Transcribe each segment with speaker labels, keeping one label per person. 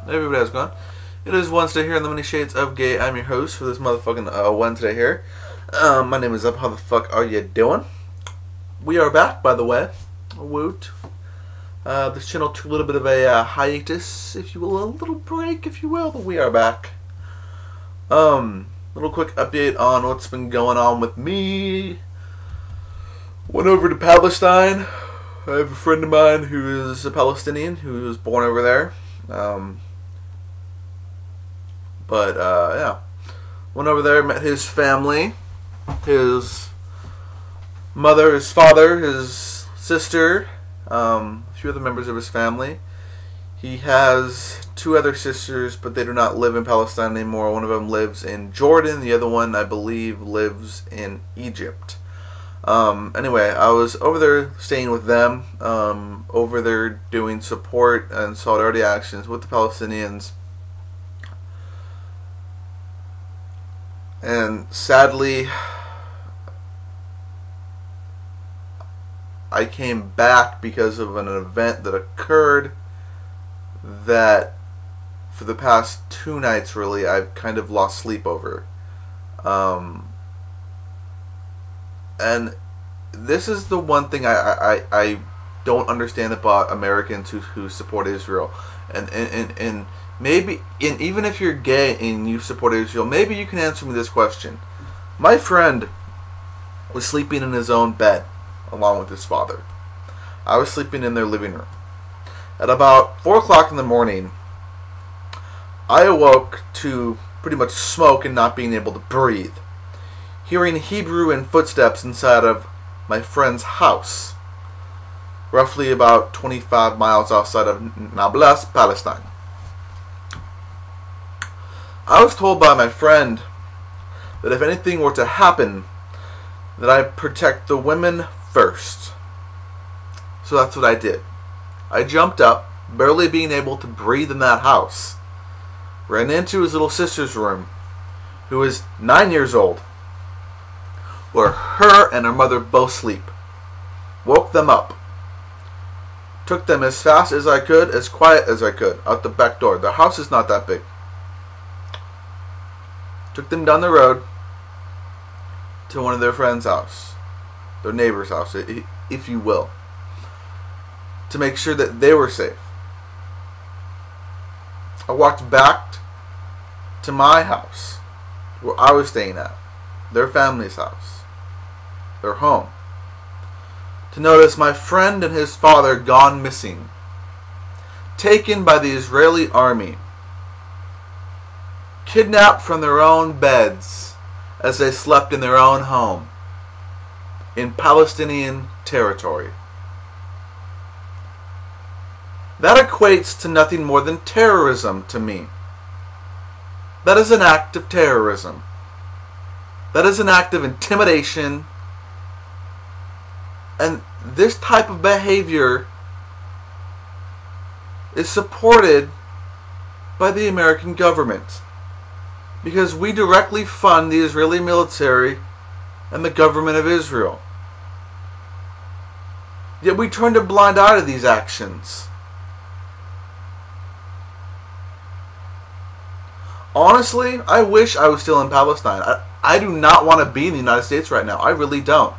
Speaker 1: Everybody, how's it going? It is Wednesday here in the Many Shades of Gay. I'm your host for this motherfucking Wednesday here. My name is Up. How the fuck are you doing? We are back, by the way. Woot. This channel took a little bit of a hiatus, if you will, a little break, if you will, but we are back. Little quick update on what's been going on with me. Went over to Palestine. I have a friend of mine who is a Palestinian who was born over there. Yeah. Went over there, met his family, his mother, his father, his sister, a few other members of his family. He has two other sisters, but they do not live in Palestine anymore. One of them lives in Jordan. The other one, I believe, lives in Egypt. Anyway, I was over there staying with them, over there doing support and solidarity actions with the Palestinians. And sadly, I came back because of an event that occurred that for the past 2 nights, really, I've kind of lost sleep over. And this is the one thing I don't understand about Americans who support Israel. And maybe, even if you're gay and you support Israel, maybe you can answer me this question. My friend was sleeping in his own bed along with his father. I was sleeping in their living room. At about 4 o'clock in the morning, I awoke to pretty much smoke and not being able to breathe, hearing Hebrew and footsteps inside of my friend's house, roughly about 25 miles outside of Nablus, Palestine. I was told by my friend that if anything were to happen, that I protect the women first. So that's what I did. I jumped up, barely being able to breathe in that house, ran into his little sister's room, who is 9 years old, where her and her mother both sleep. Woke them up. Took them as fast as I could, as quiet as I could, out the back door. The house is not that big. Took them down the road to one of their friend's house, their neighbor's house, if you will, to make sure that they were safe. I walked back to my house, where I was staying at, their family's house, their home, to notice my friend and his father gone missing, taken by the Israeli army, kidnapped from their own beds as they slept in their own home in Palestinian territory. That equates to nothing more than terrorism to me. That is an act of terrorism. That is an act of intimidation. And this type of behavior is supported by the American government, because we directly fund the Israeli military and the government of Israel. Yet we turned a blind eye to these actions. Honestly, I wish I was still in Palestine. I do not want to be in the United States right now. I really don't.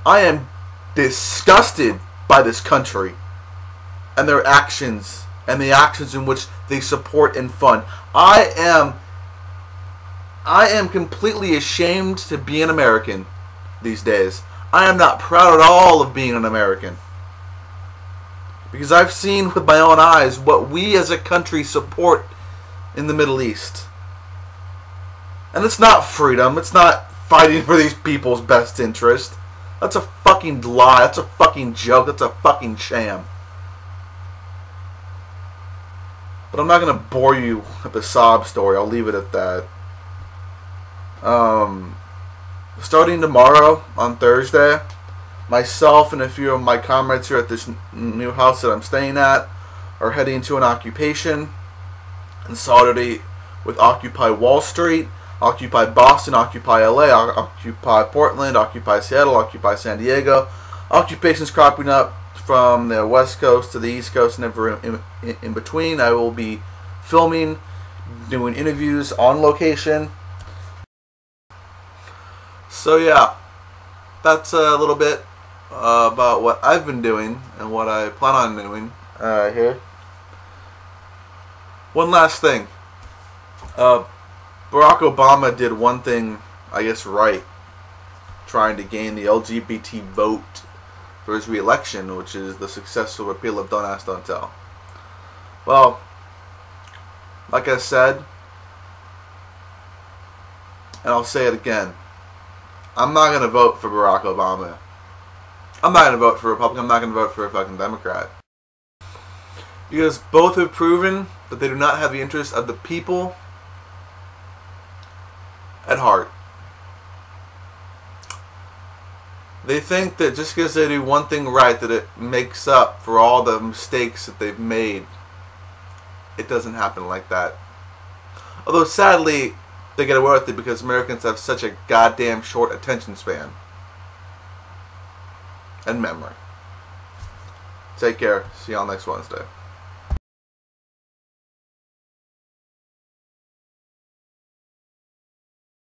Speaker 1: I am disgusted by this country and their actions and the actions in which they support and fund. I am completely ashamed to be an American these days. I am not proud at all of being an American, because I've seen with my own eyes what we as a country support in the Middle East. And it's not freedom. It's not fighting for these people's best interest. That's a fucking lie. That's a fucking joke. That's a fucking sham. But I'm not going to bore you with the sob story. I'll leave it at that. Starting tomorrow, on Thursday, myself and a few of my comrades here at this new house that I'm staying at are heading to an occupation in solidarity with Occupy Wall Street, Occupy Boston, Occupy LA, Occupy Portland, Occupy Seattle, Occupy San Diego. Occupations cropping up from the West Coast to the East Coast and ever in between. I will be filming, doing interviews on location. So yeah, that's a little bit about what I've been doing and what I plan on doing here. One last thing. Barack Obama did one thing, I guess, right, trying to gain the LGBT vote for his re-election, which is the successful repeal of Don't Ask, Don't Tell. Well, like I said, and I'll say it again, I'm not going to vote for Barack Obama. I'm not going to vote for a Republican. I'm not going to vote for a fucking Democrat. Because both have proven that they do not have the interests of the people at heart. They think that just because they do one thing right, that it makes up for all the mistakes that they've made. It doesn't happen like that. Although sadly, they get away with it because Americans have such a goddamn short attention span and memory. Take care. See y'all next Wednesday.